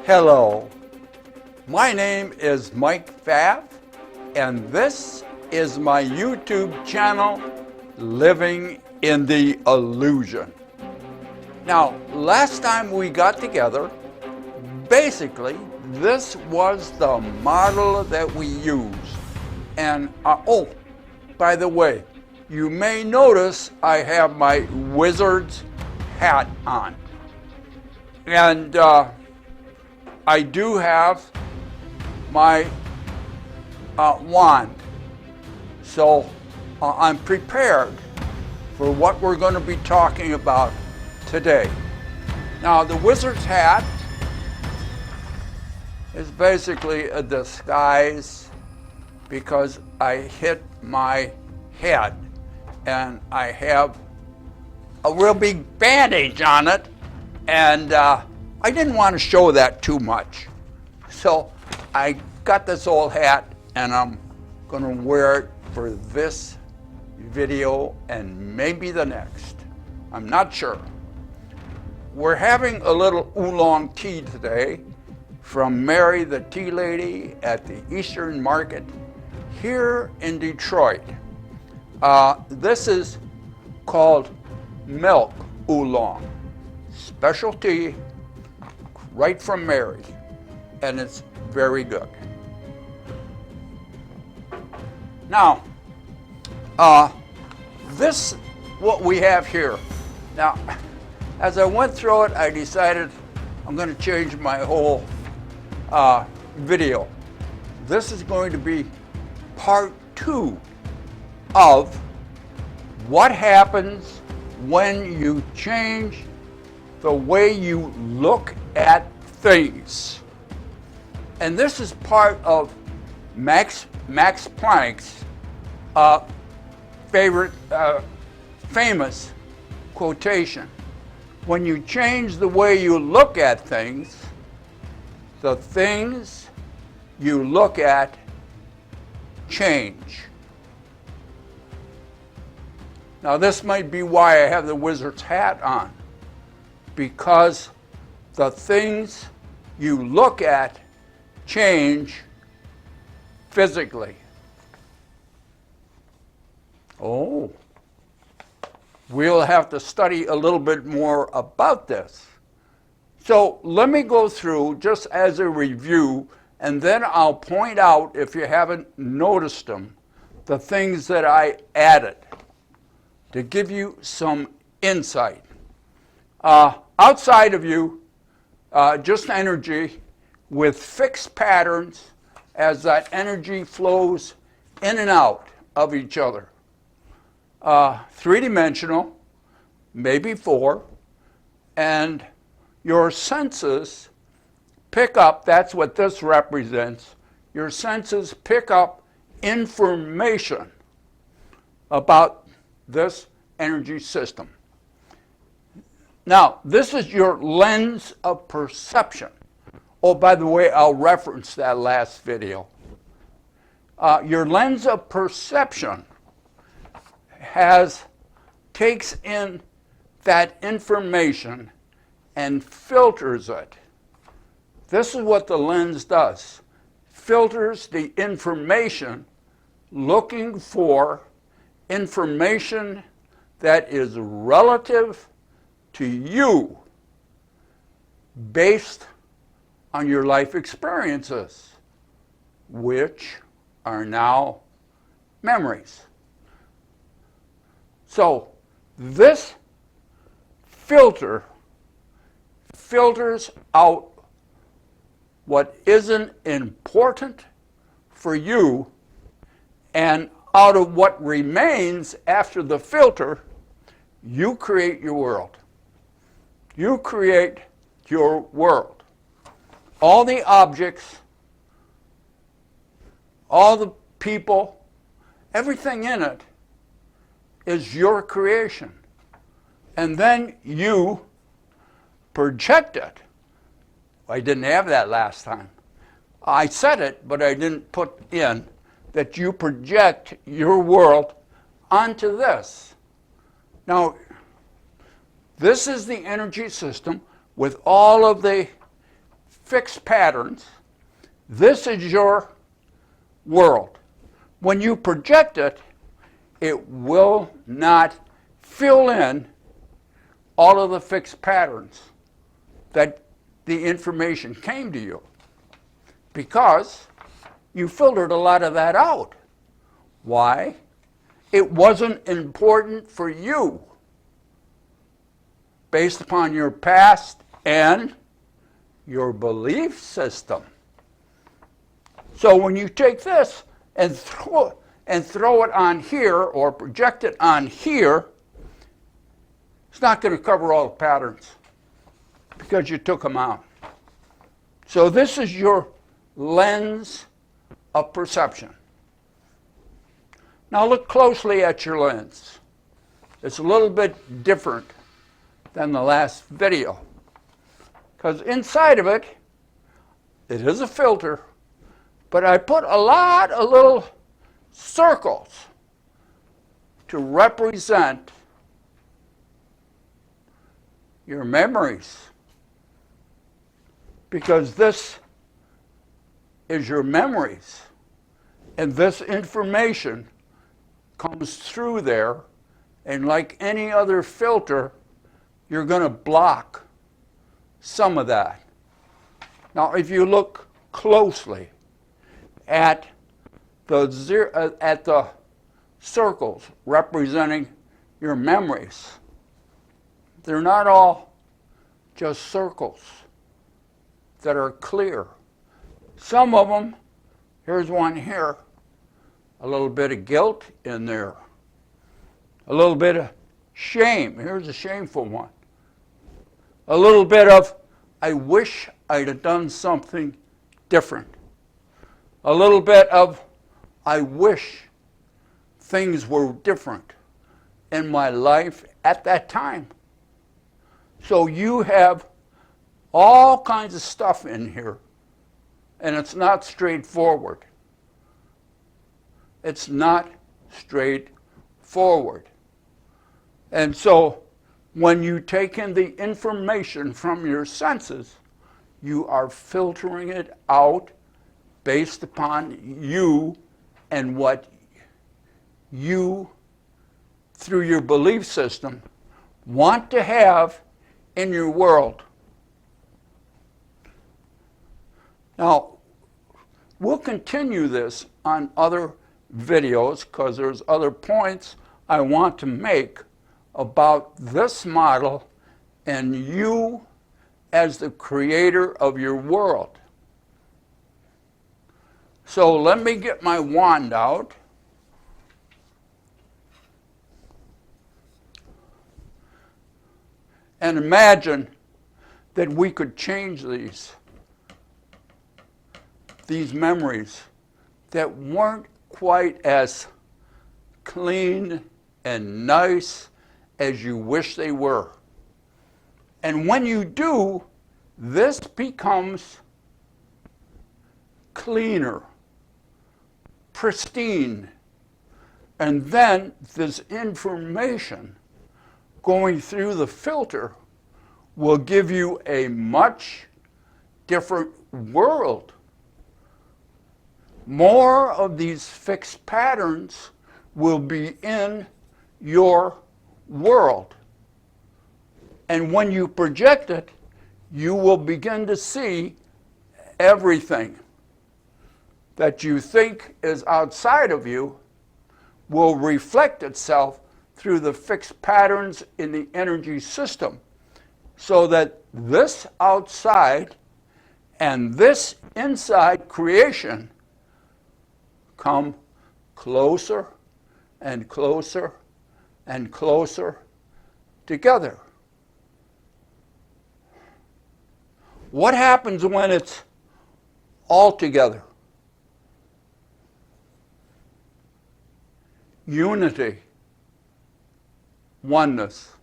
Hello, my name is Mike Pfaff, and this is my YouTube channel, Living in the Illusion. Now, last time we got together, basically, this was the model that we used. And, oh, by the way, you may notice I have my wizard's hat on. And I do have my wand. So I'm prepared for what we're going to be talking about today. Now, the wizard's hat is basically a disguise because I hit my head and I have a real big bandage on it, and I didn't want to show that too much. So I got this old hat and I'm going to wear it for this video and maybe the next. I'm not sure. We're having a little oolong tea today from Mary the Tea Lady at the Eastern Market here in Detroit. This is called milk oolong. Special tea right from Mary, and it's very good. Now, this what we have here. Now, as I went through it, I decided I'm going to change my whole video. This is going to be part 2 of what happens when you change the way you look at things. And this is part of Max Planck's famous quotation. When you change the way you look at things, the things you look at change. Now, this might be why I have the wizard's hat on, because the things you look at change physically. Oh, we'll have to study a little bit more about this. So let me go through just as a review, and then I'll point out, if you haven't noticed them, the things that I added to give you some insight. Outside of you, just energy with fixed patterns as that energy flows in and out of each other. Three-dimensional, maybe 4, and your senses pick up, that's what this represents, your senses pick up information about this energy system. Now, this is your lens of perception. Oh, by the way, I'll reference that last video. Your lens of perception takes in that information and filters it. This is what the lens does. Filters the information, looking for information that is relative to you based on your life experiences, which are now memories. So this filters out what isn't important for you, and out of what remains after the filter, you create your world. You create your world. All the objects, all the people, everything in it is your creation. And then you project it. I didn't have that last time. I said it, but I didn't put in that you project your world onto this. Now, this is the energy system with all of the fixed patterns. This is your world. When you project it, it will not fill in all of the fixed patterns that the information came to you, because you filtered a lot of that out. Why? It wasn't important for you based upon your past and your belief system. So when you take this and throw it on here or project it on here, it's not going to cover all the patterns because you took them out. So this is your lens of perception. Now look closely at your lens. It's a little bit different than the last video, because inside of it, it is a filter, but I put a lot of little circles to represent your memories, because this is your memories, and this information comes through there, and like any other filter, you're going to block some of that. Now, if you look closely at the circles representing your memories, they're not all just circles that are clear. Some of them, here's one here, a little bit of guilt in there, a little bit of shame. Here's a shameful one. A little bit of, I wish I'd have done something different. A little bit of, I wish things were different in my life at that time. So you have all kinds of stuff in here, and it's not straightforward. It's not straightforward. And so when you take in the information from your senses, you are filtering it out based upon you and what you, through your belief system, want to have in your world. Now, we'll continue this on other videos because there's other points I want to make about this model and you as the creator of your world. So let me get my wand out. And imagine that we could change these memories that weren't quite as clean and nice as you wish they were. And when you do, this becomes cleaner, pristine, and then this information going through the filter will give you a much different world. More of these fixed patterns will be in your world. And when you project it, you will begin to see everything that you think is outside of you will reflect itself through the fixed patterns in the energy system, so that this outside and this inside creation come closer and closer and closer together. What happens when it's all together? Unity, oneness.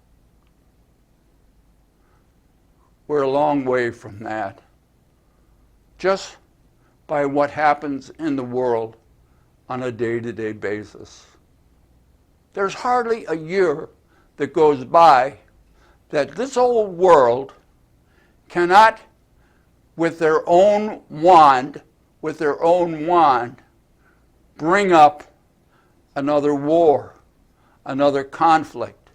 We're a long way from that. Just by what happens in the world on a day-to-day basis. There's hardly a year that goes by that this whole world cannot with their own wand, bring up another war, another conflict,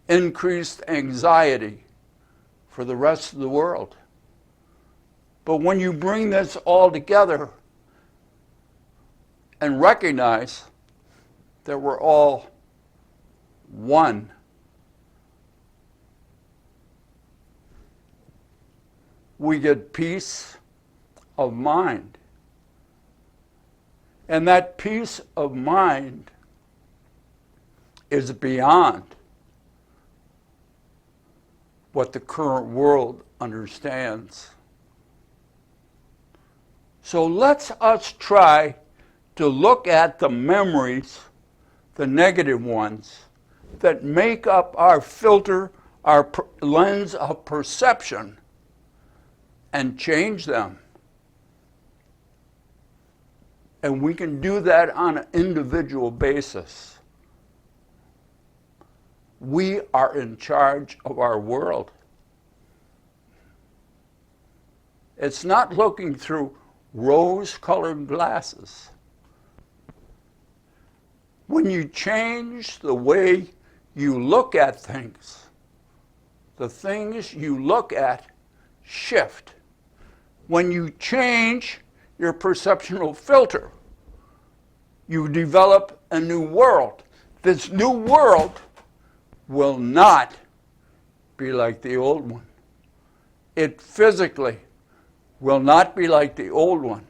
increased anxiety for the rest of the world. But when you bring this all together and recognize that we're all one, we get peace of mind. And that peace of mind is beyond what the current world understands. So let's us try to look at the memories, the negative ones, that make up our filter, our lens of perception, and change them. And we can do that on an individual basis. We are in charge of our world. It's not looking through rose-colored glasses. When you change the way you look at things, the things you look at shift. When you change your perceptual filter, you develop a new world. This new world will not be like the old one. It physically will not be like the old one.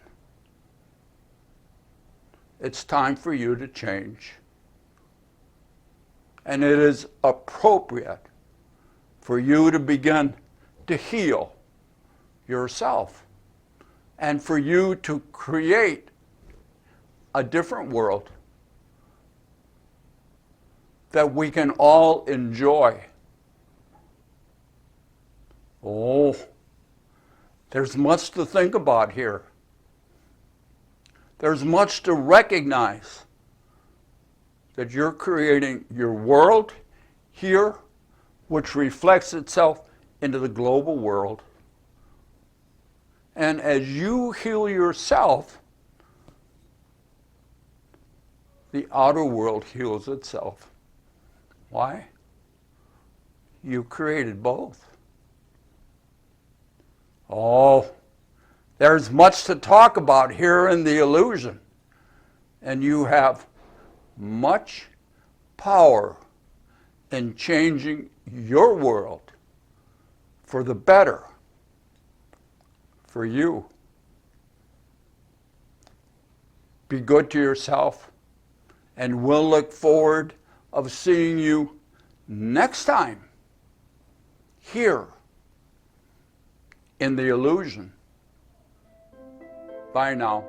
It's time for you to change. And it is appropriate for you to begin to heal yourself and for you to create a different world that we can all enjoy. Oh, there's much to think about here. There's much to recognize that you're creating your world here, which reflects itself into the global world. And as you heal yourself, the outer world heals itself. Why? You created both. Oh, there's much to talk about here in the illusion. And you have much power in changing your world for the better, for you. Be good to yourself, and we'll look forward of seeing you next time here in the illusion. Bye now.